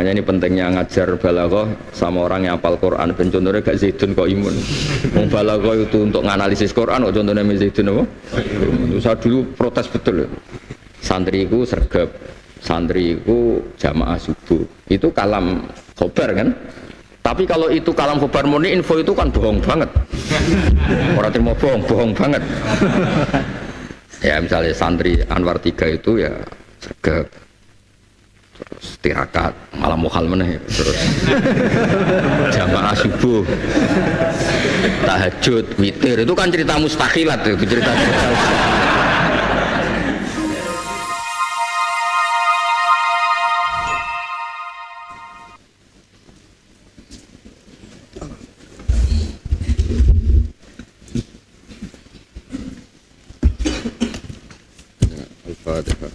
Makanya ini pentingnya ngajar balaghah sama orang yang hafal Quran. Ben contohnya gak Zaidun kok imun. Wong balaghah itu untuk nganalisis Quran kok contohnya Zaidun apa? Saya dulu protes betul. Santriku sergap, santriku jamaah subuh. Itu kalam khobar kan? Tapi kalau itu kalam khobar murni info itu kan bohong banget. Orang terima bohong banget. Ya misalnya santri Anwar 3 itu ya sergap. Terus tirakat malah mukhal meneh terus jamaah subuh tahajud witir itu kan cerita mustakhilat itu cerita Al-Fatihah.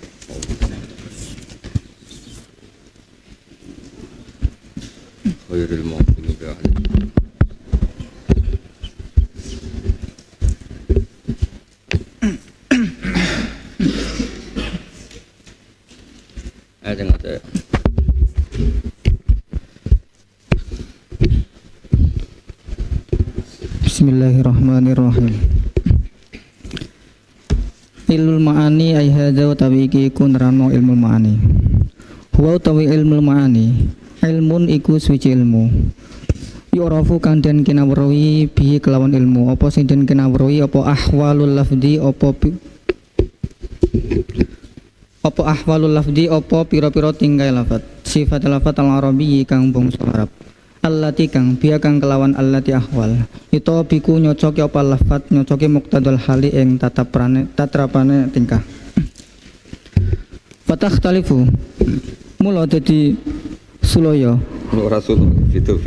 Khairul maghdubi alaihim. Jangan ada. Bismillahirrahmanirrahim. Ilmul ma'ani ay hadza wa tawiqi kun rano ilmul ma'ani. Huwa tawi ilmul ma'ani. Ilmun iku suci ilmu. Yu'rafu kang den kinawruhi bihi kelawan ilmu. Apa sing den kinawruhi apa ahwalul lafzi apa ahwalul lafzi apa pira-pira tingkai lafaz. Sifat lafaz al-arabi kang bangsa Arab. Allati kang biya kang kelawan allati ahwal. Ito biku nyocoki apa lafaz nyocoki muqtadul hali ing tatrapane tingkah. Fatakhtalifu. Mula dadi Suloyo Rasul fitu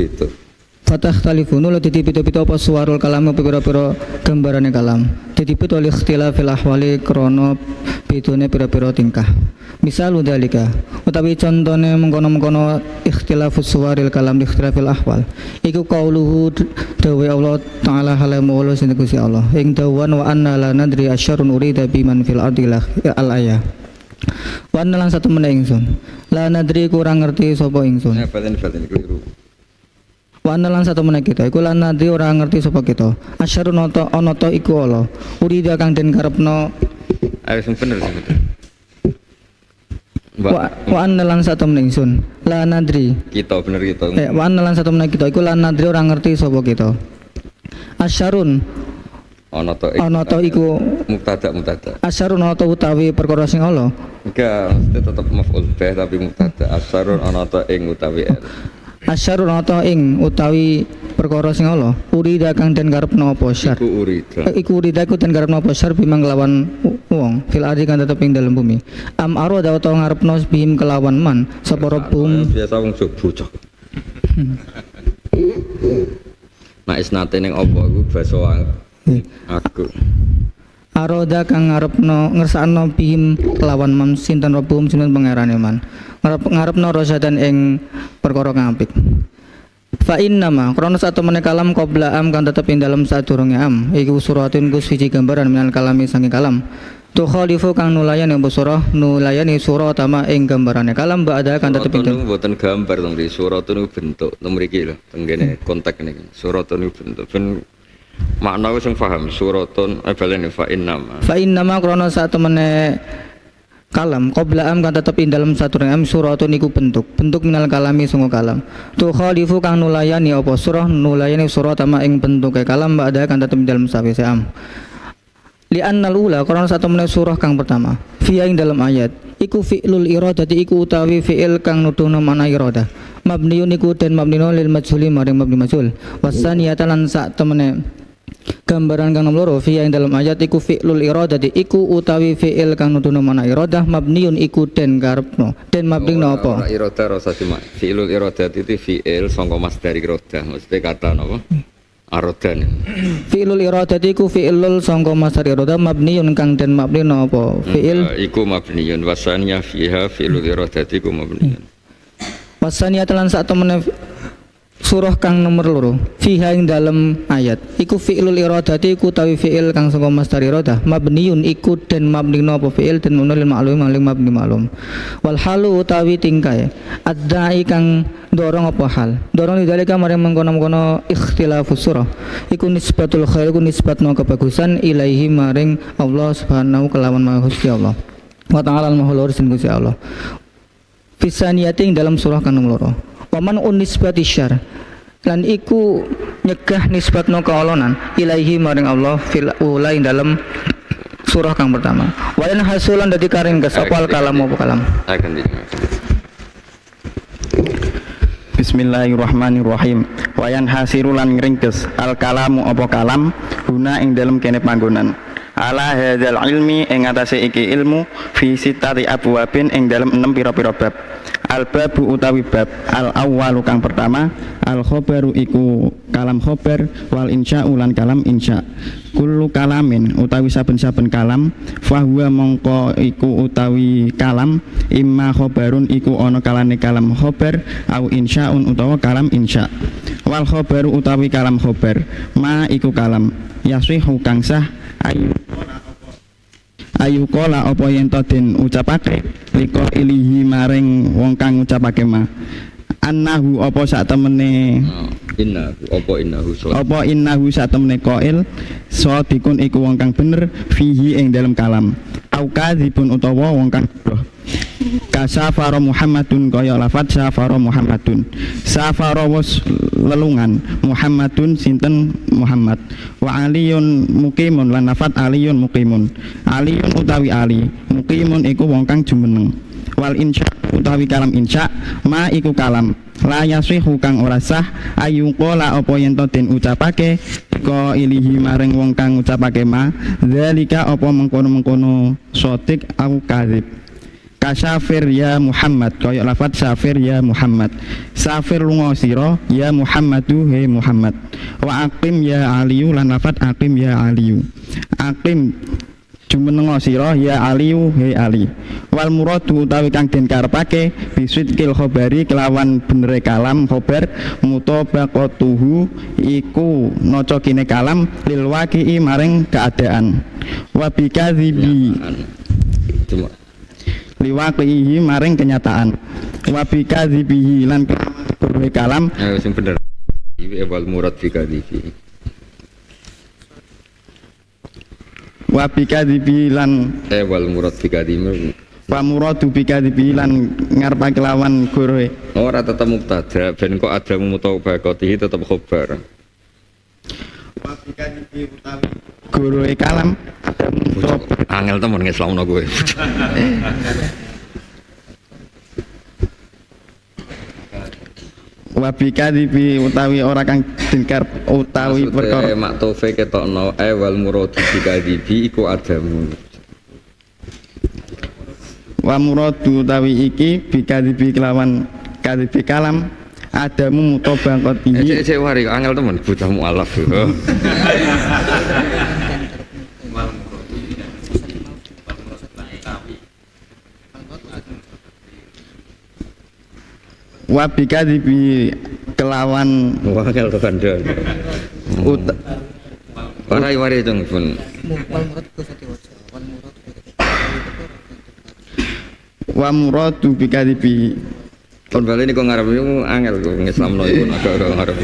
Fatah talifu nula dadi pito-pito apa suwarul kalam pira-pira gambarane kalam dadi pito li ikhtilafil ahwali krana bedone pira-pira tingkah. Misal dalika utawi contone mengkono-mengkono ikhtilafus suwaril kalam li ikhtilafil ahwal iku qauluhu dawe Allah taala halamu Allah sing Gusti Allah ing dawan wa anna la nadri asyarun urida biman fil ardi al ayah. Wan lan satu meneh ingsun. La nadri kurang ngerti sapa ingsun. Batin keliru. Wan lan satu meneh kita iku lan nadri ora ngerti sapa kita. Asyarun ana ta iku Allah. Urida kang den karepno. Ayo sing bener sing bener. Wan lan satu meneh ingsun. La nadri. Kita bener kita. Wan lan satu meneh kita iku lan nadri ora ngerti sapa kita. Asyarun ana to iku mubtada asyarun ana to utawi perkara sing Allah enggak mesti tetep maf'ul bih tapi mubtada asyarun ana to ing utawi asyarun ana to ing utawi perkara sing Allah urida kang den karepno apa syar iku urida ku den karepno apa syar bimang kelawan wong fil ardi kang tetep ing dalem bumi am aro dawa to ngarepno bim kelawan man sapa rabbum biasa wong bocah nek isnate ning apa iku basa aku aroda kang ngersakno bihim kelawan man sinten robum sinten pangerane man ngarepno rosadan ing perkara kang apik fa innama krana satu meneh kalam qabla am kang tetep ing dalem sadurunge am iku suratun ku siji gambaran minal kalami saking kalam tukhalifu kang nulayani surah nulayani surah tama ing gambarane kalam ba'da kang tetep ing mboten gambar teng suratun bentuk teng mriki lho teng kene konteks niki suratun bentuk ben makna wis paham suratun balene fa innama krana sak temene kalam qabla am kan tetep ing dalem saturunge am suratun iku bentuk minal kalami sanga kalam tu khalifu kang nulayani apa surah nulayani surah tama ing bentuke kalam ba'da kan tetep ing dalem sawise am li annal ula krana sak temene surah kang pertama fiya ing dalem ayat iku fi'lul iradati iku utawi fi'il kang nuduhna makna iradah mabniun iku den mabnino lil majhuli maring mabni majhul wasaniyata lan sak temene gambaran kang nomor loro fi ing dalam ayat iku fi'lul iradati iku utawi fi'il kang nuduhna makna iradah mabniun iku den karepno den mabnino apa iradah rasa cuma fi'lul iradati itu fi'il sangka masdar iradah mesti kata napa aradan fi'lul iradati iku fi'lul sangka masdar iradah mabniun kang den mabnino apa fi'il iku mabniun wasanya fiha fi'lul iradati iku mabniun wasania lan sak temene surah kang nomor loro fiha ing dalem ayat iku fi'lul iradati iku tawi fi'il kang saka masdar iradah mabniun iku den mabnino apa fi'il den munul ma'lum maling mabni ma'lum wal halu utawi tingkai adda'i kang dorong apa hal dorong didalika maring mengkono-mengkono ikhtilafus surah iku nisbatul khair iku nisbatno kebagusan ilaihi maring Allah subhanahu kelawan maha Gusti Allah wa ta'ala al-mahulur sin Gusti Allah fisaniyati ing dalam surah kang nomor loro waman unisbati syar lan iku nyegah nisbatno kaolonan ilaihi maring Allah fil ula ing dalam surah kang pertama wayan hasulan dadi karingkes apa al kalam apa kalam Bismillahirrahmanirrahim wayan hasirulan ngringkes al kalamu apa kalam guna ing dalam kene panggonan ala hadzal ilmi ing atase iki ilmu fi sitati abwabin ing dalam 6 pira-pira bab al babu utawi bab al awwalu kang pertama al khobaru iku kalam khobar wal insya'u lan kalam insya kullu kalamin utawi saben-saben kalam fahuwa mongko iku utawi kalam imma khobarun iku ana kalane kalam khobar au insya'un utawa kalam insya wal khobaru utawi kalam khobar ma iku kalam yaswihu kang sah ayu kola apa yen to den ucapake liko ilihi maring wong kang ngucapake ma annahu apa sak temene innahu sak temene qail sadikun iku wong kang bener fihi ing dalam kalam au kadzibun utawa wong kang bodoh kasafara Muhammadun kaya lafat safara Muhammadun safara was lelungan Muhammadun sinten Muhammad wa aliyun muqimun lan lafat aliyun muqimun aliyun utawi ali muqimun iku wong kang jumeneng wal insya utawi kalam insya ma iku kalam la yasihu kang ora sah ayu qala apa yen to den ucapake ko ilihi maring wong kang ucapake ma zalika apa mengkono-mengkono sotik au kadzib kasafir ya Muhammad kaya lafat safir ya Muhammad safir lunga sira ya Muhammadu he Muhammad wa aqim ya aliyu lan lafat aqim ya aliyu aqim jumenenga sira ya aliyu he ali wal muradu utawi kang den karepake bisidqil khabari kelawan benere kalam khabar mutabaqatuhu iku naca kene kalam lil waqi'i maring keadaan wa bikadzibi liwaqihi maring kenyataan wa bikadzibihi lan benere kalam sing bener iki wal murad bikadzibi wa bikadzibi lan wal murad bikadzibi wa muradu bikadzibi lan ngarepake lawan gorohe ora tetep mubtada ben kok ada mutabaqatihi tetep khabar wa bikadzibi utawi gorohe kalam angel temen ngeslamno kowe wa bikadzibi utawi ora kang dengkar utawi perkara maktufe ketokno wal muradu bikadzibi iku adamu wa muradu utawi iki bikadzibi kelawan kadzibi kalam adamu mutabaqatihi cek wari angel temen bocah mualaf wa bikadzibi kelawan angel to kandha warai dong pun wa muradu bikadzibi kon bali niku ngarep niku angel kok ngislamno iku agak ora ngarep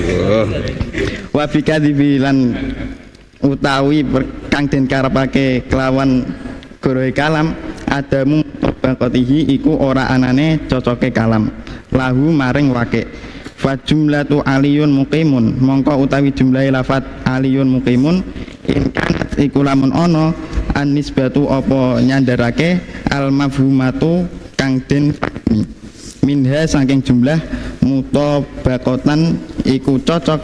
wa bikadzibi lan utawi kang den karepake kelawan gorohe kalam adamu mutabaqatihi iku ora anane cocoke kalam lahu maring wake fa jumlatu aliyun muqimun mongko utawi jumlahe lafat aliyun muqimun in kanat iku lamun ana an nisbatu apa nyandarake al mafhumatu kang den fahmi minha saking jumlah mutabaqatan iku cocok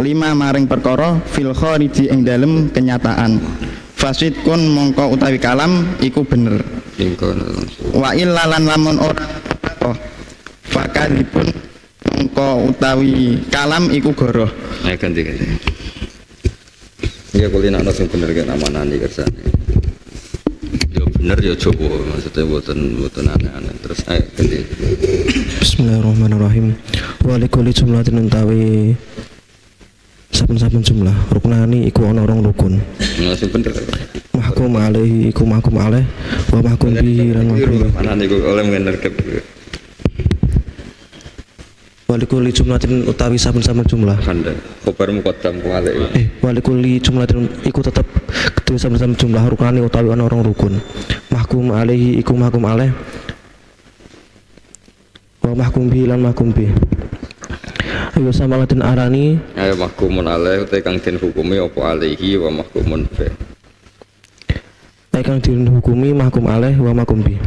lima maring perkara fil khariji ing dalem kenyataan fasid kun mongko utawi kalam iku bener wa illalan lamun ora fakadipun mongko utawi kalam iku goroh ganti ya kulinakno sing bener kan amanane kersane ya bener ya coba maksudnya mboten aneh-aneh terus ganti Bismillahirrahmanirrahim wa Walikuli jumlatin utawi saben-saben jumlah ruknani iku ana rong rukun. Sing bener. Mahkum alaihi iku mahkum alaih wa mahkum bihi lan mahkum bihi. Mana niku oleh menerkep. Walikuli jumlatin utawi saben-saben jumlah. Kandha. Khobar muqaddam ku alek. Walikuli jumlatin iku tetep kedue saben-saben jumlah ruknani utawi ana rong rukun. Mahkum alaihi iku mahkum alaih wa mahkum bihi lan mahkum bihi. Ayo samalatin arani Ayo mahkumun alaih uta kang den hukumi apa alaihi wa mahkumun fi. kang dihukumi mahkum alaih wa mahkum bi.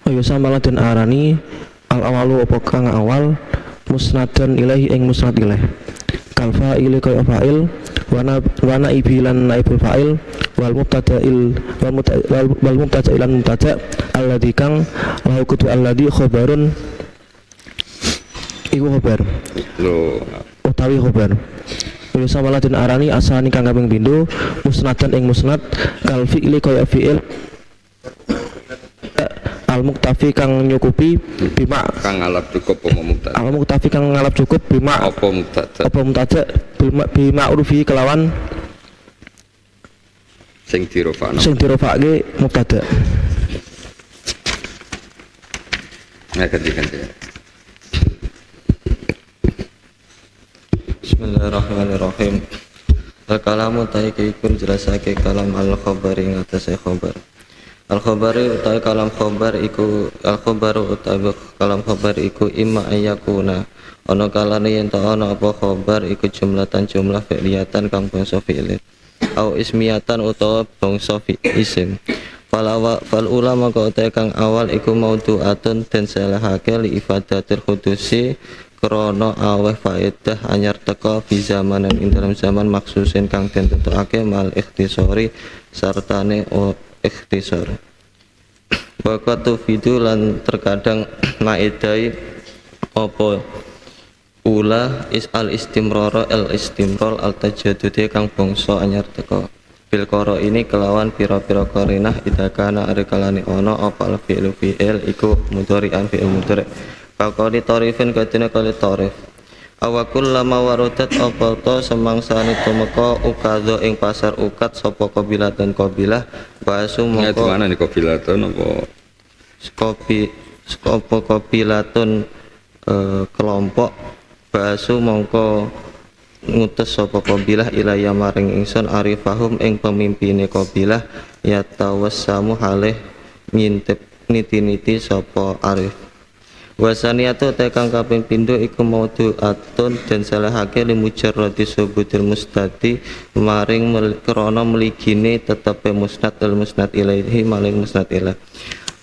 Ayo samalatin arani al awalu apa kang awal musnadan ilahi ing musnad ilaih. Kal fa'il kaya fa'il wa naibi lan naibul fa'il wal mubtada'il wal mubtada' ilan mubtada' alladzi kang lahu kutu alladzi khabarun iku khabar Lho, utawi khabar. Wa samalatin arani asani kang kaping pindho musnadan ing musnad kal fi'li kaya fi'il al muktafi kang nyukupi bima kang alap cukup apa mubtada. al muktafi kang ngalap cukup bima Apa mubtada apa mubtada bima urufi kelawan sing dirofakna. sing dirofake mubtada. Nah, ganti. Bismillahirrahmanirrahim. Al-kalamu taiki ikun jelasake kalam al-khabari ngatasé khabar. Al-khabari utawi kalam khabar iku al-khabaru utawi kalam khabar iku imma ayakuna ana kalane yen ta ana apa khabar iku jumlatan jumlah fi'liyatan kang bangsa fi'il au ismiyatan utawa bangsa isim. Fal ulama ka utawi kang awal iku maudu'atun den selehake li ifadatil khudusi krana aweh faedah anyar teka fi zamanan ing dalam zaman maksusin kang den tetokake mal ikhtisori sartane ikhtisar. Waktu video lan terkadang maedai apa ula is al istimrara al istimrar al tajaddudi kang bangsa anyar teka. Bil qara ini kelawan pira-pira qarinah idakana arikalane ana apa al fi'lu fi'il iku mudhari'an fi'il mudhari'. Kakoni tarifin katina kali tarif. Awakul lama warodat apa to semangsane tumeka ukadha ing pasar ukat sapa kabilah dan kabilah basu Itu mongko mana nih kopilaton apa? kabilatun kelompok basu mongko ngutus sapa kabilah ilaya maring ingsun arifahum ing pemimpine kabilah ya tawassamu halih ngintip niti-niti sapa arif. Wasaniyatu tekang kaping pindho iku maudu'atun dan salahake limujarradi subutil mustadi maring krana mligine tetepe musnad al musnad ilaihi maring musnad ilaih.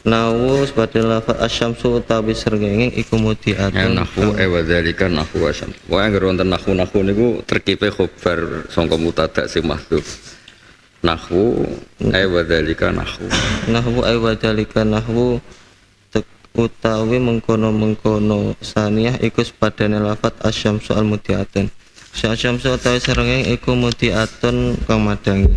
Nawu sebadan lafaz asyamsu utawi srengenge iku mudiatun Nahwu wa dzalika nahwu asyam. Wae anggere wonten nahwu niku terkipe khobar sangka mutada sing mahdhuf. Nahwu wa dzalika nahwu. Nahwu ay wadalika nahwu utawi mengkono-mengkono saniyah iku sepadane lafat asyamsu al-mudiatun. Asyamsu utawi srengeng iku mudiatun kang madangi.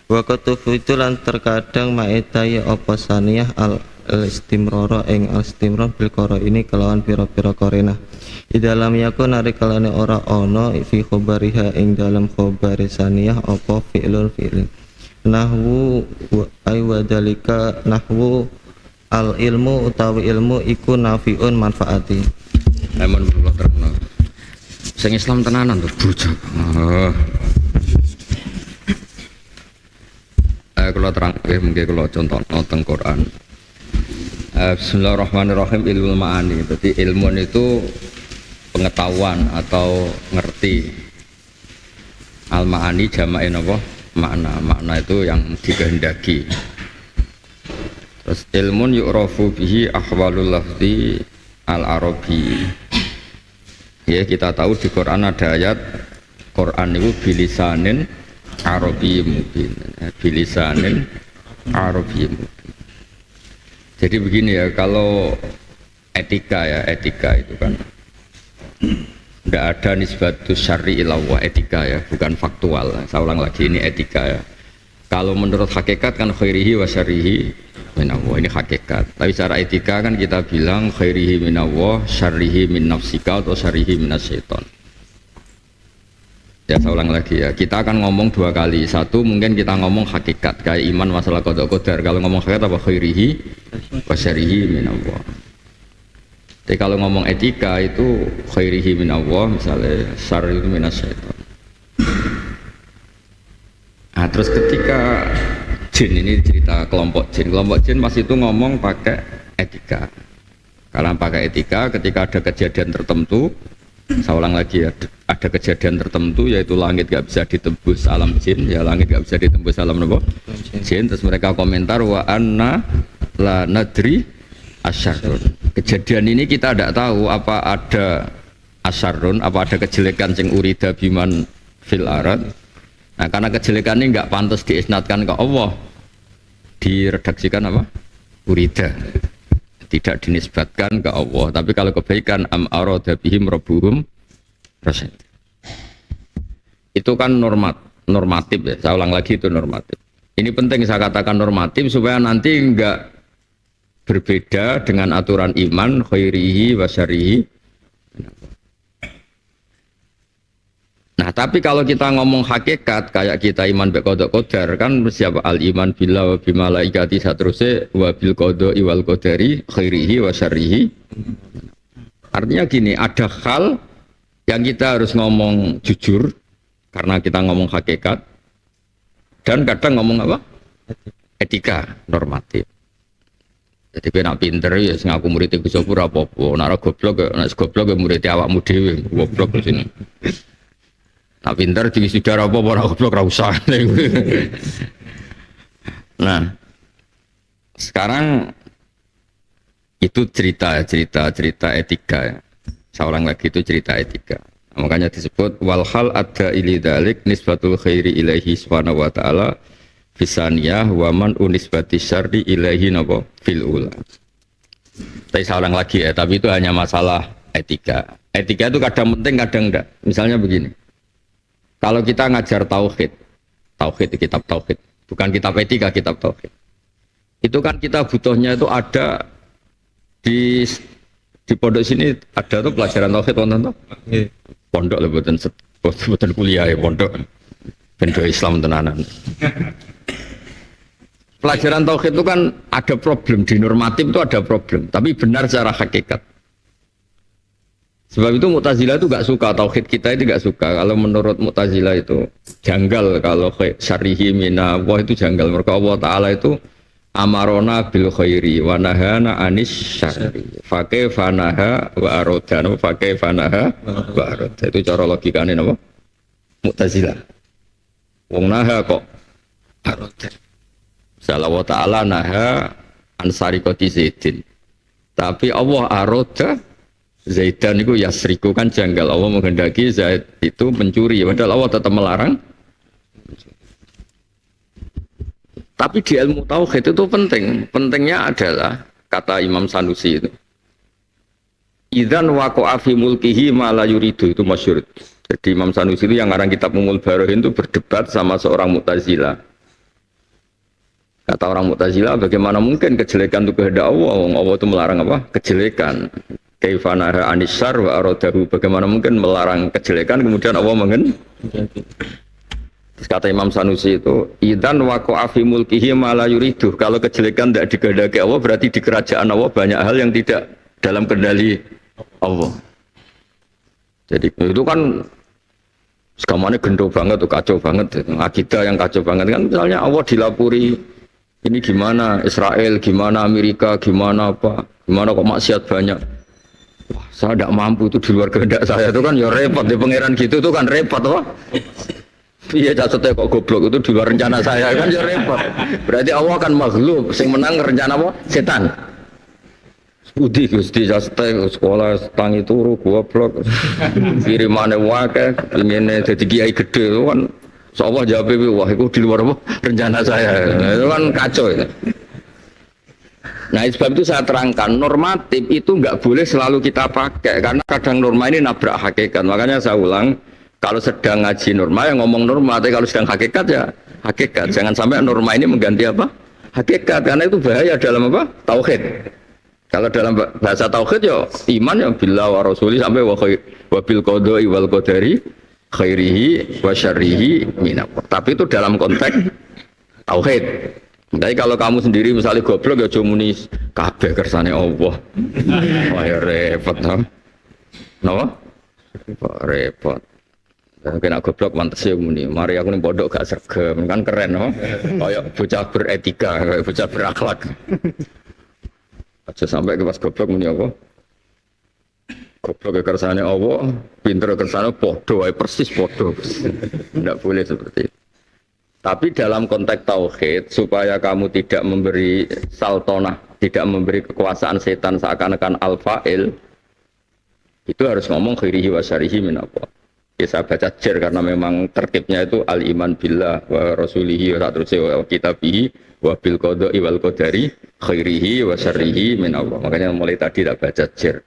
Wa kutufitu lan terkadang maedai apa saniyah al-istimrara ing al-istimrar bil qara ini kelawan pira-pira qarinah. Di dalam yakun narikalane ora ana fi khabariha ing dalam khabari saniyah apa fi'lun fi'il. Nahwu ay wadalika nahwu al ilmu utawi ilmu iku nafiun manfaati. Amun kula terangno. Sing Islam tenanan to bocah. Kula terangke mungkin kula contohno teng Quran. Bismillahirrahmanirrahim ilmu ma'ani. Berarti ilmu itu pengetahuan atau ngerti. Al ma'ani jama'in apa? Makna. Makna itu yang dikehendaki. Terus ilmun yu'rafu bihi ahwalul lafzi al-arabi. Ya, kita tahu di Quran ada ayat Quran itu bilisanin arabi mubin. Bilisanin arabi mubin. Jadi begini ya, kalau etika itu kan tidak ada nisbatus syar'i ila wa etika ya, bukan faktual. Saya ulang lagi, ini etika ya. Kalau menurut hakikat kan khairihi wa syarrihi minallah, ini hakikat. Tapi secara etika kan kita bilang khairihi minallah, syarrihi min nafsika atau syarrihi minasyaiton. Ya saya ulang lagi ya, kita akan ngomong dua kali. Satu mungkin kita ngomong hakikat kayak iman masalah qada qadar. Kalau ngomong hakikat apa khairihi wa syarrihi minallah. Tapi kalau ngomong etika itu khairihi minallah, misalnya syarrihi itu minasyaiton. Nah, terus ketika jin, ini cerita kelompok jin pas itu ngomong pakai etika. Karena pakai etika ketika ada kejadian tertentu, saya ulang lagi ya, ada kejadian tertentu yaitu langit gak bisa ditembus alam jin, ya langit gak bisa ditembus alam apa? Jin. Terus mereka komentar wa anna la nadri asyarrun. Kejadian ini kita tidak tahu apa ada asyarrun, apa ada kejelekan sing urida biman fil arad. Nah, karena kejelekan ini nggak pantas diisnatkan ke Allah, diredaksikan apa? Urida, tidak dinisbatkan ke Allah. Tapi kalau kebaikan am arada bihim rabbuhum rasyid. Itu kan normatif ya. Saya ulang lagi itu normatif. Ini penting saya katakan normatif supaya nanti nggak berbeda dengan aturan iman khairihi wa syarrihi. Nah, tapi kalau kita ngomong hakikat kayak kita iman bil qada qadar kan siapa al iman billah wa bi malaikati satruse wa bil qada wal qadari khairihi wa syarrihi. Artinya gini, ada hal yang kita harus ngomong jujur karena kita ngomong hakikat, dan kadang ngomong apa? Etika, normatif. Jadi kena pinter ya ngaku murid Gus Sopur apa-apa, nek goblok ya murid awakmu dhewe, goblok di sini. Nah pinter di saudara apa orang goblok ra usah. Nah, sekarang itu cerita etika ya. Saya ulang lagi, itu cerita etika. Nah, makanya disebut walhal ada ili dalik nisbatul khairi ilaihi subhanahu wa ta'ala fisaniyah wa man unisbati syarri ilaihi napa fil ula. Tapi saya ulang lagi ya, tapi itu hanya masalah etika. Etika itu kadang penting kadang enggak. Misalnya begini. Kalau kita ngajar tauhid kitab tauhid, bukan kitab etika, kitab tauhid. Itu kan kita butuhnya itu ada di pondok sini ada tuh pelajaran tauhid wonten toh? Nggih. Pondok lho boten kuliah ya pondok. Bendo Islam tenanan. Pelajaran tauhid itu kan ada problem di normatif, itu ada problem, tapi benar secara hakikat. Sebab itu Mu'tazilah itu gak suka, tauhid kita itu gak suka. Kalau menurut Mu'tazilah itu janggal, kalau syarrihi mina Allah itu janggal. Mereka Allah Ta'ala itu amarona bil khairi wa nahana anis syarri. Fakih fanaha wa arodan, fakih fanaha wa arodan. Itu cara logikanya apa? Mu'tazilah. Wong naha kok arodan. Misalnya Allah Ta'ala naha ansarikoti zaidin. Tapi Allah aroda Zaidan itu yasriku kan janggal. Allah menghendaki Zaid itu mencuri, padahal Allah tetap melarang. Tapi di ilmu tauhid itu penting. Pentingnya adalah kata Imam Sanusi itu. Idzan waqa'a fi mulkihi ma la yuridu, itu masyhur. Jadi Imam Sanusi itu yang ngarang kitab Ummul Barohin itu berdebat sama seorang Mu'tazilah. Kata orang Mu'tazilah, bagaimana mungkin kejelekan itu kehendak Allah? Allah itu melarang apa? Kejelekan. Kaifanaha anisar wa aradahu, bagaimana mungkin melarang kejelekan kemudian Allah menghendaki. Terus kata Imam Sanusi itu idzan waqa'a fi mulkihi ma la yuridu, kalau kejelekan tidak dikehendaki Allah berarti di kerajaan Allah banyak hal yang tidak dalam kendali Allah. Jadi itu kan sekamane gendo banget tuh, kacau banget, akidah yang kacau banget kan. Misalnya Allah dilapuri ini gimana Israel, gimana Amerika, gimana apa, gimana kok maksiat banyak. Wah, saya tidak mampu, itu di luar kehendak saya, itu kan ya repot di pangeran gitu, itu kan repot wah. Iya catutnya kok goblok, itu di luar rencana saya kan ya repot. Berarti Allah akan maghlub, sing menang rencana apa? Setan. Budi Gusti catutnya sekolah tangi turu goblok. Kirimane wae ingene dadi kiai gede itu kan. Allah jawab wah itu di luar apa? Rencana saya. Itu kan kacau itu. Nah sebab itu saya terangkan normatif itu nggak boleh selalu kita pakai karena kadang norma ini nabrak hakikat. Makanya saya ulang, kalau sedang ngaji norma ya ngomong norma, tapi kalau sedang hakikat ya Hakikat. Jangan sampai norma ini mengganti apa? Hakikat. Karena itu bahaya dalam apa? Tauhid. Kalau dalam bahasa tauhid ya iman ya billah wa rasuli sampai wa bil qada'i wal qadari khairihi wa syarrihi minallah. Tapi itu dalam konteks tauhid. Tapi kalau kamu sendiri misalnya goblok ya cuma muni kabeh kersane Allah. Wah ya repot no. Napa? Repot. Kena goblok pantes ya muni. Mari aku ning pondok gak sregem kan keren no. Kayak bocah beretika, kayak bocah berakhlak. Aja sampai ke pas goblok muni apa? Goblok kersane Allah, pinter kersane padha wae persis padha. Tidak boleh seperti itu. Tapi dalam konteks tauhid supaya kamu tidak memberi saltonah, tidak memberi kekuasaan setan seakan-akan al-fa'il, itu harus ngomong khairihi wa syarihi min Allah. Ya, saya baca jer karena memang tertibnya itu al-iman billah wa rasulihi wa ta'ala wa kitabihi wa bil qada'i wal qadari khairihi wa syarihi min Allah. Makanya mulai tadi tak baca jer.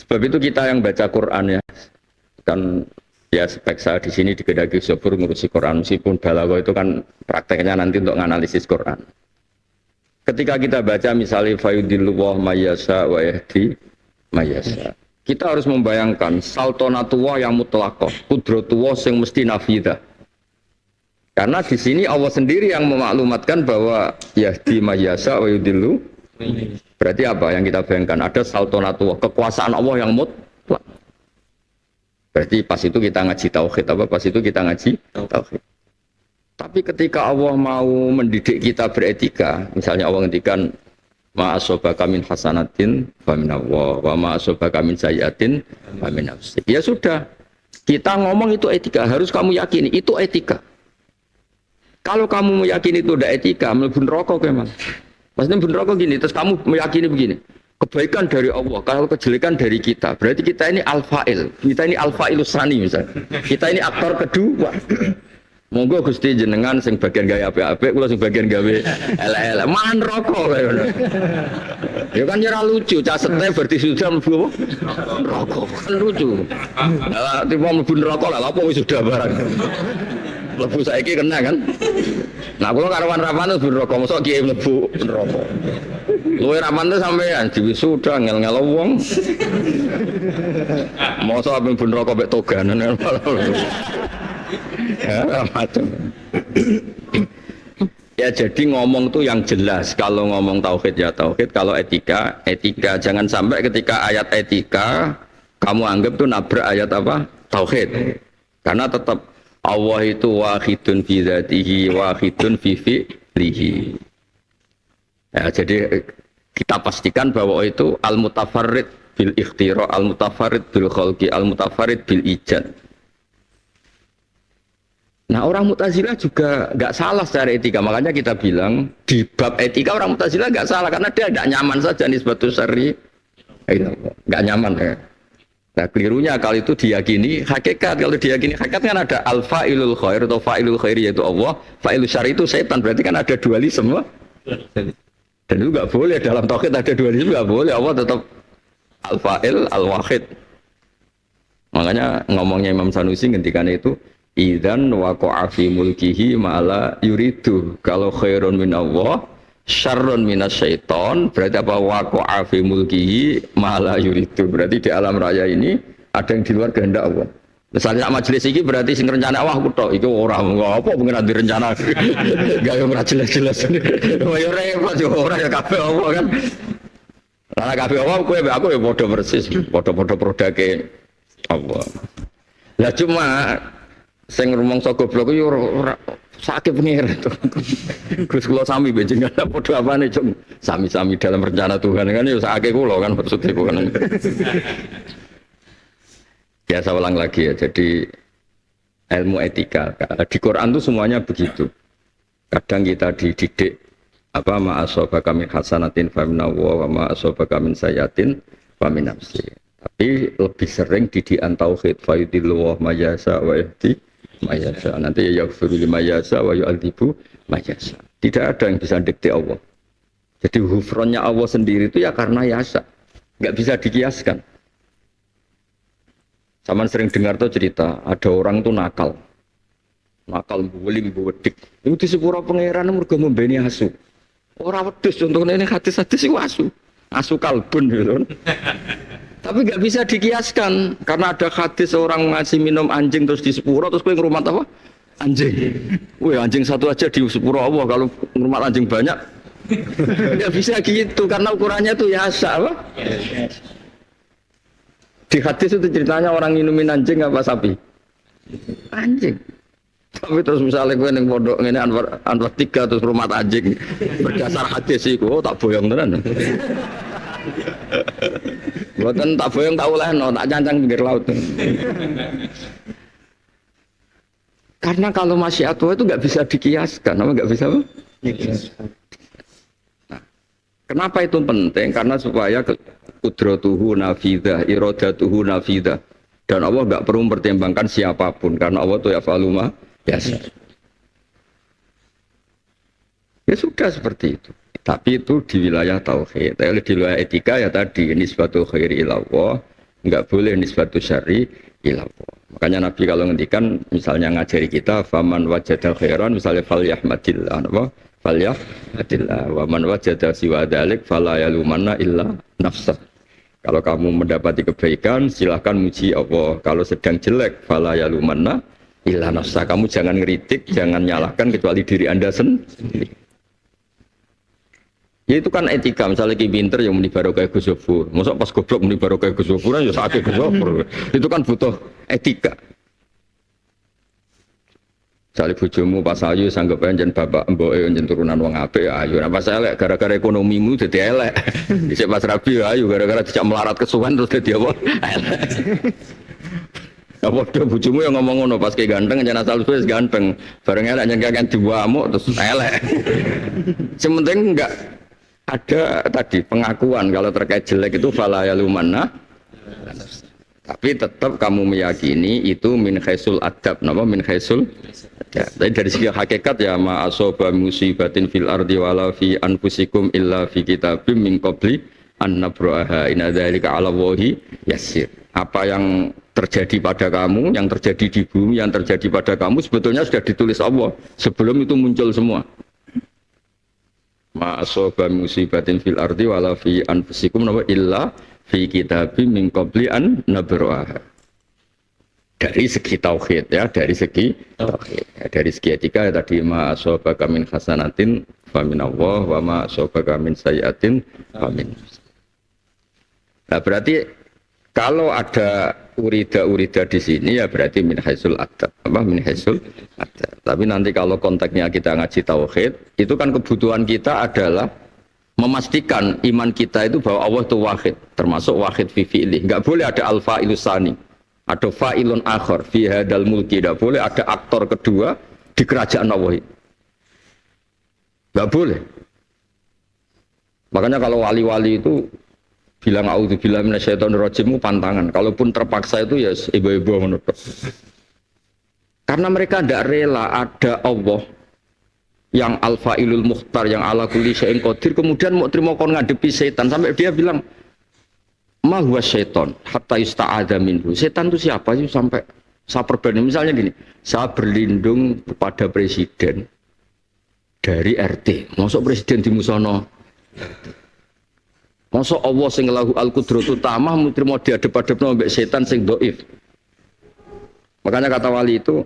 Sebab itu kita yang baca Quran ya kan. Ya spek saya di sini di Kedagi Sobur ngurusi Quran meskipun balaghah itu kan prakteknya nanti untuk menganalisis Quran. Ketika kita baca misalnya fayudilluwah mayyasha wa yahdi mayyasha. Kita harus membayangkan saltonatullah yang mutlaqah, qudratullah yang mesti nafidah. Karena di sini Allah sendiri yang memaklumatkan bahwa yahdi mayyasha wa yudillu. Berarti apa yang kita bayangkan? Ada saltonatullah, kekuasaan Allah yang mutlak. Berarti pas itu kita ngaji tauhid apa? Pas itu kita ngaji tauhid. Tapi ketika Allah mau mendidik kita beretika, misalnya Allah ngendikan ma asobaka min hasanatin fa min Allah wa ma asobaka min sayyiatin fa min nafsik. Ya sudah. Kita ngomong itu etika, harus kamu yakini itu etika. Kalau kamu meyakini itu udah etika, mlebu neraka kowe Mas. Maksudnya mlebu neraka gini, terus kamu meyakini begini. Kebaikan dari Allah, kalau kejelekan dari kita. Berarti kita ini al-fa'il. Kita ini al-fa'ilus sani misalnya. Kita ini aktor kedua. Monggo Gusti jenengan sing bagian gawe apik-apik, kula sing bagian gawe elek-elek. Man rokok kaya ngono. Ya kan ora lucu, cah sete berarti sudah mlebu rokok. Kan lucu. Lah tipe mlebu neraka lah apa wis sudah barang. Mlebu saiki kena kan. Nah kula karawan-rawan mlebu neraka, mosok kiye mlebu neraka. Luwe raman tuh sampean diwisuda ngel-ngel wong. Mosok ape mlebu neraka mek toganan. Ya, ya jadi ngomong tuh yang jelas. Kalau ngomong tauhid ya tauhid, kalau etika etika. Jangan sampai ketika ayat etika kamu anggap tuh nabrak ayat apa? Tauhid. Karena tetap Allah itu wahidun fi dzatihi wahidun fi fi'lihi. Ya, jadi kita pastikan bahwa itu al-mutafarrid bil ikhtira, al-mutafarrid bil khalqi, al-mutafarrid bil ijad. Nah orang Mu'tazilah juga nggak salah secara etika, makanya kita bilang di bab etika orang Mu'tazilah nggak salah karena dia tidak nyaman saja nisbatus syar'i, nggak nyaman ya. Nah kelirunya kalau itu diyakini hakikat, kalau diyakini hakikat kan ada al-fa'ilul khair atau fa'ilul khair yaitu Allah, fa'ilul syar'i itu setan, berarti kan ada dualisme. Dan itu nggak boleh dalam tauhid ada dualisme, nggak boleh. Allah tetap al-fa'il al-wahid. Makanya ngomongnya Imam Sanusi ketika itu idzan waqa'a fi mulkihi ma'ala yuridu. Kalau khairun min Allah, syarrun minasyaiton, berarti apa? Waqa'a fi mulkihi ma'ala yuridu. Berarti di alam raya ini ada yang di luar kehendak Allah. Misalnya majelis ini berarti sing rencana wah aku tok iki ora apa pengen direncana. Gak ora jelas-jelas. Ya repot yo ora ya kabeh apa kan. Lah kabeh apa kowe aku ya padha persis, padha-padha produke Allah. Lah cuma sing rumangsa goblok yo ora sakit pengira to. Gus kula sami benjenengan padha apane cung. Sami-sami dalam rencana Tuhan kan yo sakake kula kan maksudnya kan. Ya saya ulang lagi ya, jadi ilmu etika di Quran itu semuanya begitu. Kadang kita dididik apa ma'asobaka min hasanatin fa min Allah wa ma'asobaka min sayyatin fa min nafsi. Tapi lebih sering didikan tauhid fa yudillu mayyasa wa yahdi mayyasa. Nanti ya yaghfiru limayyasa wa yu'adzibu mayyasa. Tidak ada yang bisa dikte Allah. Jadi ghufrannya Allah sendiri itu ya karena yasa. Enggak bisa dikiaskan. Sama sering dengar tuh cerita, ada orang tuh nakal. nakal bulim buwedik. Iku di sepuro pangeran mergo membeni asu. Ora wedhus contohnya ini hadis-hadis iku asu. Asu kalbun gitu. Tapi nggak bisa dikiaskan karena ada hadis orang ngasih minum anjing terus di sepuro terus kowe ngrumat apa? Anjing. Wih anjing satu aja di sepuro Allah kalau ngrumat anjing banyak nggak bisa gitu karena ukurannya tuh yasa apa? Di hadis itu ceritanya orang minumin anjing apa sapi? Anjing. Tapi terus misalnya gue neng pondok ini Anwar 3 terus rumah anjing berdasar hadis itu, oh tak boyong tenan. Buatan tak boyong tak oleh no, tak cancang pinggir laut. Karena kalau masyiat Allah itu nggak bisa dikiaskan, apa nggak bisa apa? Nah, kenapa itu penting? Karena supaya kudratuhu nafidah, iradatuhu nafidah, dan Allah nggak perlu mempertimbangkan siapapun, karena Allah itu ya faluma biasa. Ya sudah seperti itu. Tapi itu di wilayah tauhid. Tapi di wilayah etika ya tadi nisbatu khairi ilallah, enggak boleh nisbatu syarri ilallah. Makanya Nabi kalau ngendikan misalnya ngajari kita faman wajada khairan misalnya falyahmadillah apa? Falyahmadillah wa man wajada siwa dzalik fala yalumanna illa nafsah. Kalau kamu mendapati kebaikan silahkan muji Allah. Kalau sedang jelek fala yalumanna illa nafsah. Kamu jangan ngeritik, jangan nyalahkan kecuali diri Anda sendiri. Ya itu kan etika, misalnya ki pinter yang muni barokah Gus Zofur. Mosok pas goblok muni barokah Gus Zofur ya sakit Gus Zofur. Itu kan butuh etika. Misalnya bojomu pas ayu sanggep jen bapak mboke jen turunan wong apik ayu. Nah pas elek gara-gara ekonomimu dadi elek. Dhisik pas rabi ayu gara-gara dijak melarat kesuwen terus dadi apa? Elek. Apa do bojomu yang ngomong ngono pas ke ganteng jen asal wis ganteng. Bareng elek jen kakek diwamuk terus elek. Sementing enggak ada tadi pengakuan kalau terkait jelek itu fala yalumanna, tapi tetap kamu meyakini itu min khaisul adab, nama min khaisul ya. Tapi dari segi hakikat ya ma asoba musibatin fil ardi wala fi anfusikum illa fi kitabim min qabli an nabraha inna dzalika 'ala Allahi yasir. Apa yang terjadi pada kamu, yang terjadi di bumi, yang terjadi pada kamu sebetulnya sudah ditulis Allah sebelum itu muncul semua. Ma asoba musibatin fil ardi wala fi anfusikum nawa illa fi kitabim min qabli an nabraha. Dari segi tauhid ya, dari segi tauhid. Ya, dari segi etika ya, tadi ma asoba min hasanatin fa min Allah wa ma asoba min sayyiatin fa min. Nah, berarti kalau ada urida di sini ya berarti min haisul adab, apa min haisul adab. Tapi nanti kalau konteksnya kita ngaji tauhid, itu kan kebutuhan kita adalah memastikan iman kita itu bahwa Allah itu wahid, termasuk wahid fi fi'lih. Enggak boleh ada al-fa'ilus tsani, ada fa'ilun akhar fi hadal mulki, enggak boleh ada aktor kedua di kerajaan Allah. Enggak boleh. Makanya kalau wali-wali itu bilang auzubillahi minasyaitonir rajim itu pantangan. Kalaupun terpaksa itu ya ibu-ibu menurut. Karena mereka tidak rela ada Allah yang al-fa'ilul mukhtar, yang ala kulli syai'in qadir, kemudian mau terima kon ngadepi setan sampai dia bilang ma huwa syaiton hatta yusta'adza minhu. Setan itu siapa sih sampai saya perbanding misalnya gini, saya berlindung kepada presiden dari RT. Masuk presiden di musono. Masuk Allah sing lahu al-qudratu tamah mesti mau diadep-adepno mbek setan sing dhaif. Makanya kata wali itu,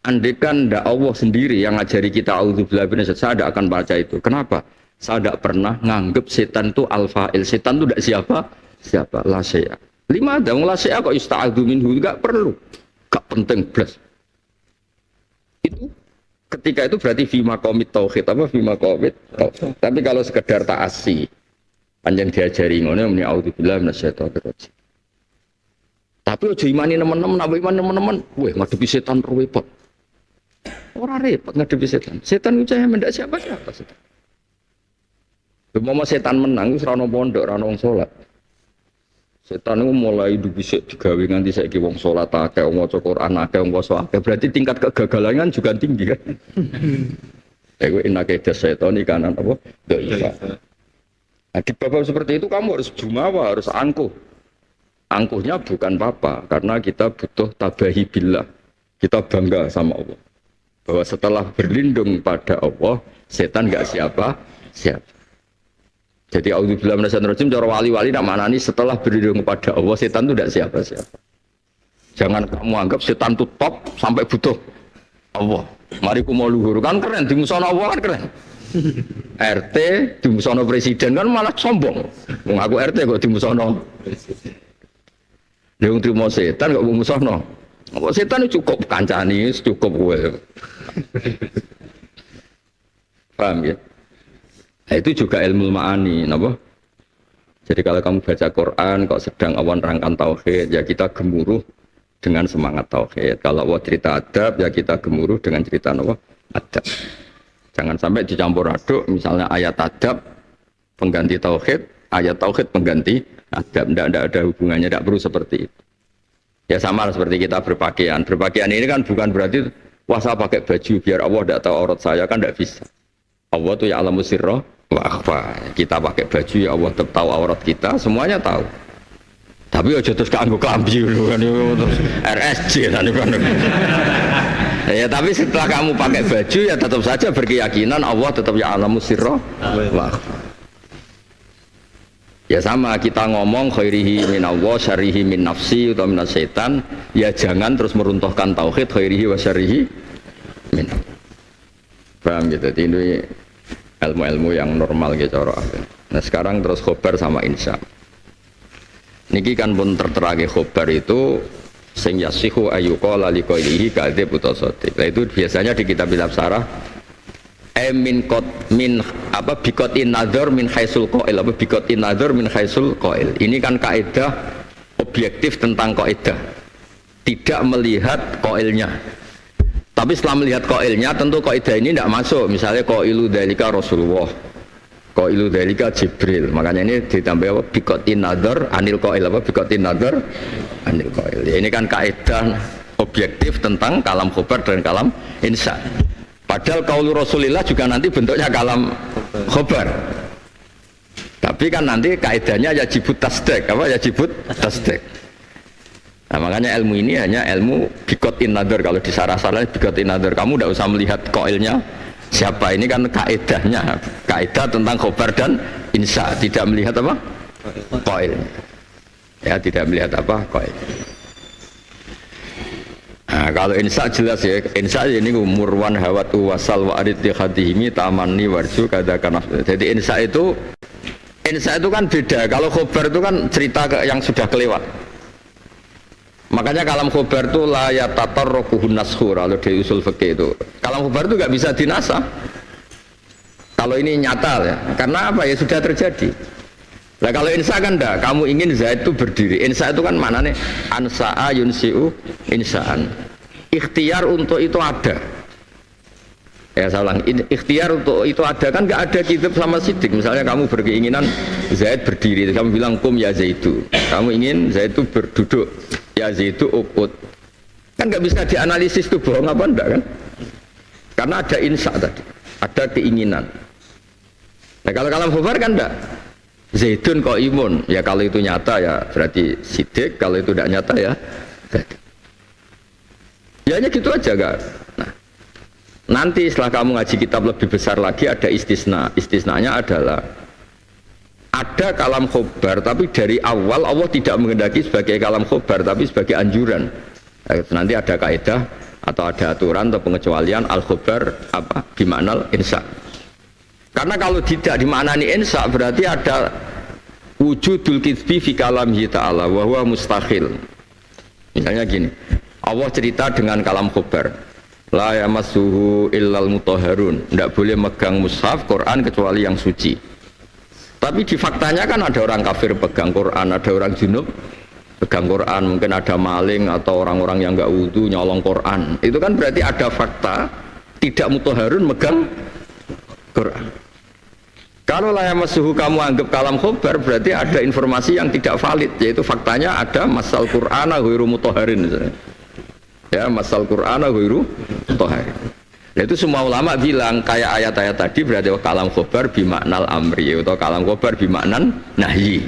andekan ndak Allah sendiri yang ngajari kita auzubillahi minasyaitonir rajim, saya tidak akan baca itu. Kenapa? Saya tidak pernah nganggep setan itu al-fa'il. Setan itu tidak siapa? La syai'a. Lima ada la syai'a kok ista'adzu minhu, enggak perlu. Enggak penting blas. Itu ketika itu berarti fi maqamit tauhid, apa fi maqamit tauhid. Tapi kalau sekedar ta'assi, panjang diajari ngono muni auzubillahi minasyaitonir rajim. Tapi aja imani teman-teman, apa iman teman-teman, weh ngadepi setan repot. Ora repot ngadepi setan. Setan itu saya mendak siapa-siapa setan. Umpama setan menang wis ora ono pondok, ora ono wong salat. Setan itu mulai dibisik digawe nganti saiki wong salat akeh, wong maca Quran akeh, wong poso akeh. Berarti tingkat kegagalan juga tinggi kan. Iku inake setan iki kanan apa? Iya. Nah, di bab seperti itu kamu harus jumawa, harus angkuh. Angkuhnya bukan apa-apa, karena kita butuh tabahi billah. Kita bangga sama Allah. Bahwa setelah berlindung pada Allah, setan enggak siapa. Jadi auzubillahi minasyaitonir rajim, cara wali-wali nak maknani setelah berlindung pada Allah, setan itu enggak siapa-siapa. Jangan kamu anggap setan itu top sampai butuh Allah. Mari ku mau luhur kan keren, dimusono Allah kan keren. RT dimusono presiden kan malah sombong. Wong aku RT kok dimusono presiden. Dia terima setan kok musono. Apa setan itu cukup kancani, cukup kowe. Paham ya? Nah, itu juga ilmu ma'ani, napa? Jadi kalau kamu baca Quran kok sedang awan rangkan tauhid, ya kita gemuruh dengan semangat tauhid. Kalau Allah cerita adab, ya kita gemuruh dengan cerita napa? Adab. Jangan sampai dicampur aduk, misalnya ayat adab pengganti tauhid, ayat tauhid pengganti adab. Tidak ada hubungannya, tidak perlu seperti itu. Ya sama seperti kita berpakaian. Berpakaian ini kan bukan berarti wah saya pakai baju biar Allah tidak tahu aurat saya, kan tidak bisa. Allah tuh ya alamu sirra wa akhfa. Kita pakai baju ya Allah tetap tahu aurat kita, semuanya tahu. Tapi aja terus kanggo klambi kan terus RSJ kan. Ya tapi setelah kamu pakai baju ya tetap saja berkeyakinan Allah tetap ya alamu sirra wa akhfa. Ya sama kita ngomong khairihi min Allah syarihi min nafsi atau min syaitan, ya jangan terus meruntuhkan tauhid khairihi wa syarihi min Allah. Paham gitu, ini ilmu-ilmu yang normal gitu cara. Nah sekarang terus khobar sama insya. Niki kan pun terterage khobar itu sing yasihu ayyuqala liqailihi kadzib utawa shadiq. Nah itu biasanya di kitab-kitab sarah min apa bikotin nazar min khaisul qail, apa bikotin nazar min khaisul qail. Ini kan kaidah objektif tentang kaidah, tidak melihat qailnya. Tapi setelah melihat qailnya tentu kaidah ini tidak masuk. Misalnya qailu dzalika Rasulullah, qailu dzalika Jibril. Makanya ini ditambah apa bikotin nazar anil qail, apa bikotin nazar anil qail. Ya, ini kan kaidah objektif tentang kalam khobar dan kalam insya. Padahal qaulu Rasulillah juga nanti bentuknya kalam khobar. Tapi kan nanti kaidahnya yajibut tasdik, apa yajibut tasdik. Nah, makanya ilmu ini hanya ilmu bikotin nadar. Kalau di sarah-sarah bikotin nadar, kamu tidak usah melihat qailnya siapa. Ini kan kaidahnya, kaidah tentang khobar dan insya, tidak melihat apa qailnya. Ya, tidak melihat apa qail. Nah, kalau insya jelas ya, insya ini murwan hawatu wasal wa arid dihadihimi tamanni warju kadakan. Jadi insya itu kan beda. Kalau khobar itu kan cerita yang sudah kelewat. Makanya kalam khobar itu la yatatarrukuhun nashur. Kalau di usul fikih itu kalam khobar itu nggak bisa dinasah. Kalau ini nyata ya, karena apa ya sudah terjadi. Nah kalau insya kan enggak, kamu ingin Zaid itu berdiri. Insya itu kan maknanya ansa'a yunsi'u insa'an. Ikhtiar untuk itu ada. Ya saya ulang, ikhtiar untuk itu ada kan enggak ada kitab sama sidik. Misalnya kamu berkeinginan Zaid berdiri, kamu bilang kum ya Zaidu. Kamu ingin Zaid itu berduduk, ya Zaidu ukut. Kan enggak bisa dianalisis itu bohong apa enggak kan? Karena ada insya tadi, ada keinginan. Nah kalau kalam khobar kan enggak. Zaidun kok imun, ya kalau itu nyata ya berarti sidik, kalau itu tidak nyata ya berarti. Ya hanya gitu aja kan. Nah, nanti setelah kamu ngaji kitab lebih besar lagi ada istisna. Istisnanya adalah ada kalam khobar tapi dari awal Allah tidak menghendaki sebagai kalam khobar tapi sebagai anjuran. Nanti ada kaidah atau ada aturan atau pengecualian al khobar apa bimaknal insya. Karena kalau tidak dimaknani insya berarti ada wujudul kitsbi fi kalamihi ta'ala wa huwa mustahil. Misalnya gini, Allah cerita dengan kalam khobar, la yamassuhu illal mutahharun, tidak boleh megang mushaf Quran kecuali yang suci. Tapi di faktanya kan ada orang kafir pegang Quran, ada orang junub pegang Quran, mungkin ada maling atau orang-orang yang enggak wudu nyolong Quran. Itu kan berarti ada fakta tidak mutahharun megang Quran. Kalau la yamassuhu kamu anggap kalam khobar berarti ada informasi yang tidak valid, yaitu faktanya ada masal Qur'ana ghairu mutahharin misalnya. Ya, masal Qur'ana ghairu mutahharin. Nah, itu semua ulama bilang kayak ayat-ayat tadi berarti kalam khobar bimaknal amri atau kalam khobar bimaknan nahyi.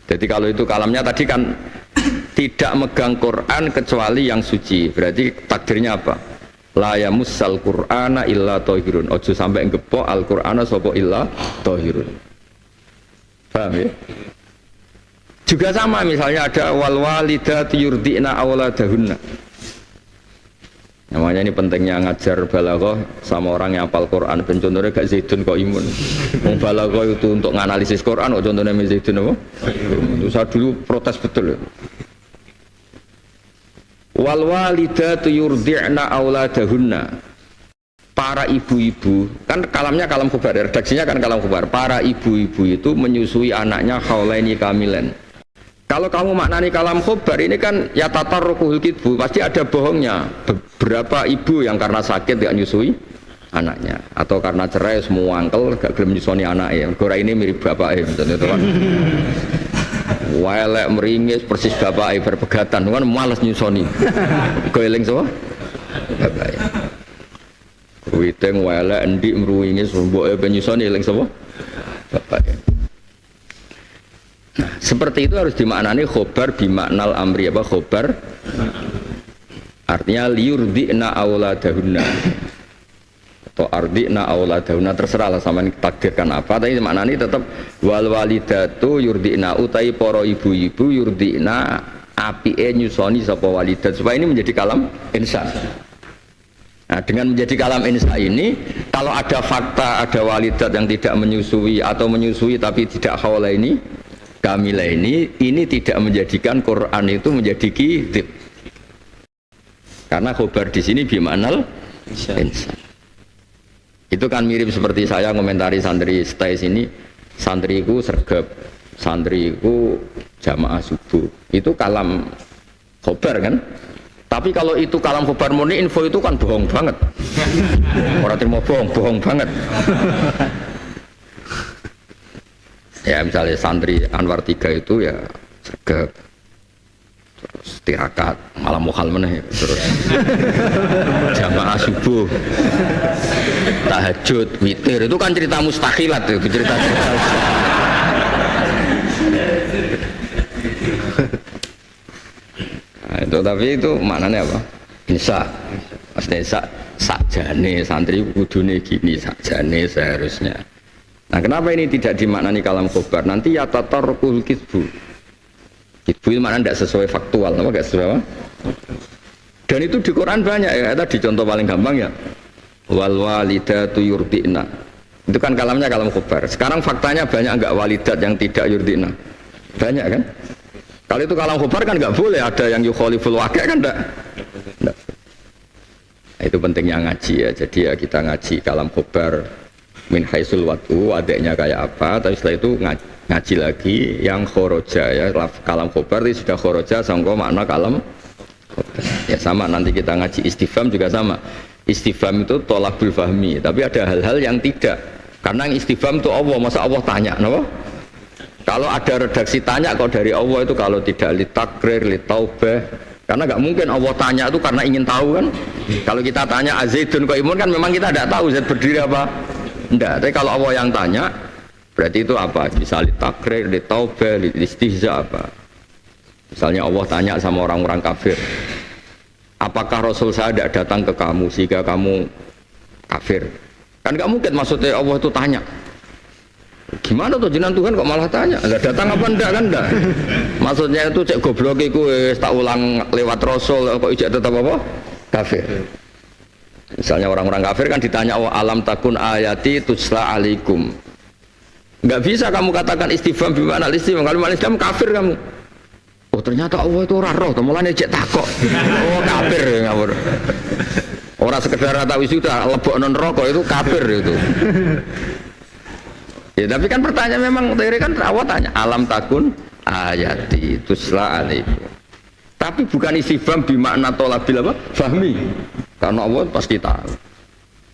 Jadi kalau itu kalamnya tadi kan tidak megang Quran kecuali yang suci, berarti takdirnya apa? la yamussal qur'ana illa thahirun. Ojo sampai ngepok Al-Qur'ana sapa illa thahirun. Paham ya? Juga sama misalnya ada wal walidatu yurdina auladahunna. Namanya ini pentingnya ngajar balaghah sama orang yang hafal Quran. Ben contohnya gak Zaidun kok imun. Wong balaghah itu untuk nganalisis Quran kok contohnya Zaidun apa? Itu saya dulu protes betul. Wal walidatu yurdi'na auladahunna. Para ibu-ibu, kan kalamnya kalam khabar, redaksinya kan kalam khabar. Para ibu-ibu itu menyusui anaknya haulaini kamilan. Kalau kamu maknani kalam khobar ini kan ya tatarrukuhul kitbu, pasti ada bohongnya. Beberapa ibu yang karena sakit gak nyusui anaknya, atau karena cerai semua angkel gak gelem nyusoni anaknya. Gora ini mirip bapaknya misalnya itu kan. Welek meringis persis bapaknya berpegatan, kan malas nyusoni. Goeling semua bapaknya. Kuiteng welek endik meringis mbok nyusoni eling semua bapaknya. Nah, seperti itu harus dimaknani khobar bimaknal amri apa khobar artinya liurdina auladahunna atau ardina auladahunna terserah lah sama takdirkan apa tapi maknani tetap wal walidatu yurdina utai poro ibu-ibu yurdina apike nyusoni sapa walidat supaya ini menjadi kalam insa. Nah, dengan menjadi kalam insa ini kalau ada fakta ada walidat yang tidak menyusui atau menyusui tapi tidak haula ini kamilah ini tidak menjadikan Quran itu menjadi kidib karena khobar di sini bimaknal insan. Itu kan mirip seperti saya komentari santri stay sini, santriku sergap, santriku jamaah subuh itu kalam khobar kan, tapi kalau itu kalam khobar murni info itu kan bohong banget. Orang terima bohong banget. Ya misalnya santri Anwar 3 itu ya sergap terus tirakat malam mukhal meneh terus jamaah subuh tahajud witir itu kan cerita mustakhilat itu cerita nah, itu tapi itu maknanya apa? Insa maksudnya sakjane santri kudune gini sakjane seharusnya. Nah kenapa ini tidak dimaknani kalam khobar? Nanti ya tatarrukul kitbu. Kitbu itu maknanya tidak sesuai faktual, apa gak sesuai apa? Dan itu di Quran banyak ya, tadi contoh paling gampang ya. Wal walidatu yurdina. Itu kan kalamnya kalam khobar. Sekarang faktanya banyak enggak walidat yang tidak yurdina? Banyak kan? Kalau itu kalam khobar kan enggak boleh ada yang yukhaliful waqi' kan enggak? Nah, itu pentingnya ngaji ya. Jadi ya kita ngaji kalam khobar min haisul watu adanya kayak apa, tapi setelah itu ngaji lagi yang khoroja ya, kalam khobar itu sudah khoroja sangka makna kalam khobar. Ya sama nanti kita ngaji istifham juga sama. Istifham itu tolabul fahmi, tapi ada hal-hal yang tidak. Karena yang istifham itu Allah, masa Allah tanya, kenapa? Kalau ada redaksi tanya kok dari Allah itu kalau tidak litakrir, litaubah. Karena nggak mungkin Allah tanya itu karena ingin tahu kan. Kalau kita tanya Zaidun kok imun kan memang kita tidak tahu Zaid berdiri apa. Enggak, tapi kalau Allah yang tanya berarti itu apa? Bisa litakrir, litaubah, listihza apa? Misalnya Allah tanya sama orang-orang kafir, apakah Rasul saya tidak datang ke kamu sehingga kamu kafir? Kan nggak mungkin maksudnya Allah itu tanya. Gimana tuh jenengan Tuhan kok malah tanya? Enggak datang apa enggak kan enggak? Maksudnya itu cek goblok iku tak ulang lewat Rasul kok ijek tetap apa? Kafir. Misalnya orang-orang kafir kan ditanya oh alam takun ayati tusla alaikum. Enggak bisa kamu katakan istifham bimana istifham kalau istifham kafir kamu. Oh ternyata Allah itu ora roh, mulane cek takok. Oh kafir ngawur. Orang sekedar tahu sudah lebokno neraka itu kafir itu. Ya tapi kan pertanyaan memang teori kan Allah tanya alam takun ayati tusla alaikum. Tapi bukan istifham bimakna tolabil apa? Fahmi. Karena Allah pasti tahu.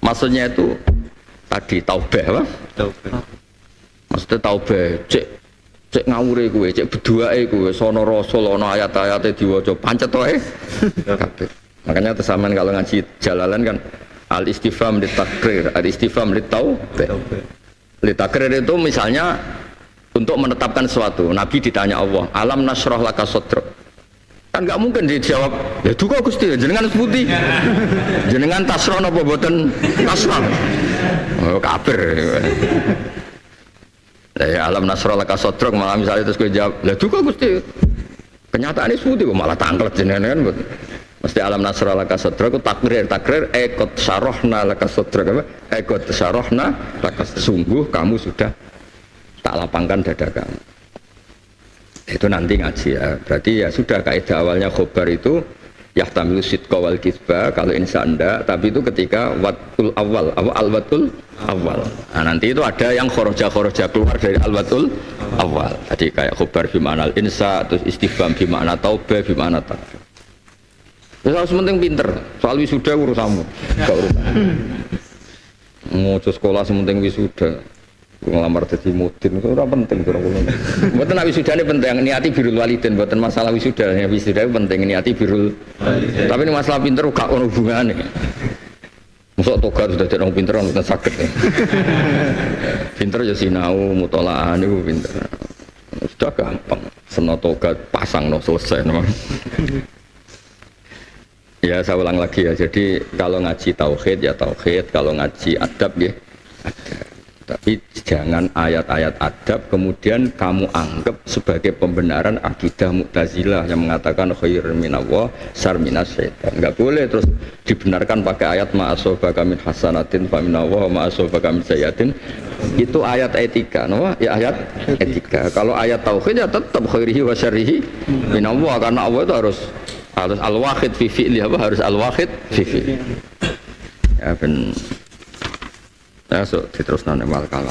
Maksudnya itu tadi taubah apa? Taubah. Maksudnya taubah, cek ngawure kowe, cek beduake kowe, sono rasul ana ayat-ayate diwaca pancet wae. Kabeh. Makanya tersamaan kalau ngaji Jalalan kan al istifham litakrir, al istifham litaubah. Litakrir itu misalnya untuk menetapkan sesuatu. Nabi ditanya Allah, alam nasrah laka sadrak. Kan nggak mungkin dijawab, ya duka Gusti, jenengan seputi. Jenengan tasron apa boten tasron? Oh, kafir. Ya alam nasrul laka sodrok malah misalnya terus gue jawab, lah duka Gusti. Kenyataannya seputi kok malah tangklet jenengan kan. Mesti alam nasrul laka sodrok takrir ekot sarohna laka sodrok apa? Ekot sarohna laka sungguh kamu sudah tak lapangkan dada kamu. Itu nanti ngaji ya. Berarti ya sudah kaidah awalnya khobar itu yahtamilu sidqa wal kitsba kalau insya anda, tapi itu ketika watul awal, al watul awal. Nah, nanti itu ada yang khoroja keluar dari al watul awal. Tadi kayak khobar bima'nal insa, terus istighfam bima'na taubah bima'na takfir. Terus penting pinter, soal wisuda urusanmu, enggak urusan. Mau sekolah sementing wisuda. Ngelamar jadi mudin itu ora penting kira kula. Mboten nek wisudane penting niati birrul walidin, mboten masalah wisuda. Ya wisuda penting niati birrul walidin. Tapi ini masalah pinter gak ono hubungane. Mosok toga sudah jadi orang pinter mboten saged. Pinter ya sinau mutolaah niku pinter. Sudah gampang. Seno toga pasang no selesai no. Ya saya ulang lagi ya. Jadi kalau ngaji tauhid ya tauhid, kalau ngaji adab ya adab. Tapi jangan ayat-ayat adab kemudian kamu anggap sebagai pembenaran akidah Mu'tazilah yang mengatakan khairun minallah syarrun minas syaitan. Enggak boleh terus dibenarkan pakai ayat ma'asobaka min hasanatin fa minallah ma'asobaka min sayyatin. Itu ayat etika, no? Ya ayat etika. Kalau ayat tauhid ya tetap khairihi wa syarrihi minallah karena Allah itu harus al-wahid fi fi'li, harus al-wahid fi fi'li. Ya ben. Ya, so diteruskan mal kalah.